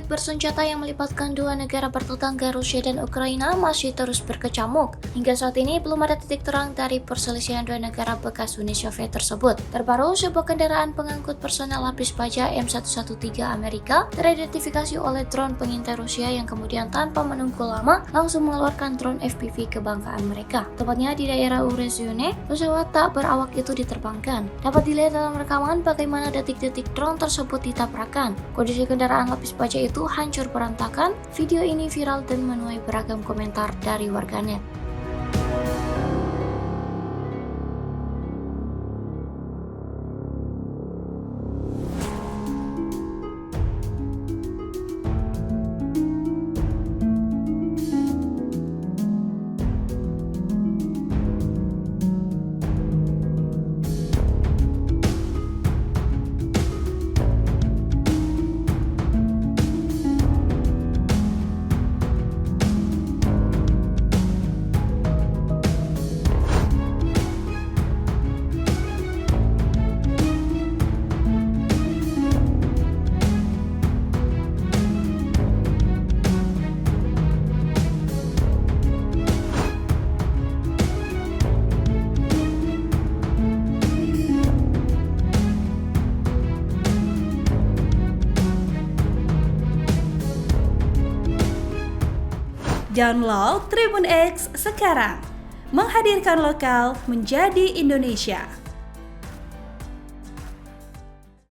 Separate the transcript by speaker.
Speaker 1: konflik bersenjata yang melibatkan dua negara bertetangga Rusia dan Ukraina masih terus berkecamuk. Hingga saat ini belum ada titik terang dari perselisihan dua negara bekas Uni Soviet tersebut. Terbaru, sebuah kendaraan pengangkut personel lapis baja M113 Amerika teridentifikasi oleh drone pengintai Rusia yang kemudian tanpa menunggu lama langsung mengeluarkan drone FPV kebanggaan mereka. Tepatnya di daerah Urezione, pesawat tak berawak itu diterbangkan. Dapat dilihat dalam rekaman bagaimana detik-detik drone tersebut ditabrakan. Kondisi kendaraan lapis baja itu hancur berantakan. Video ini viral dan menuai beragam komentar dari warganet.
Speaker 2: Download Tribun X sekarang, menghadirkan lokal menjadi Indonesia.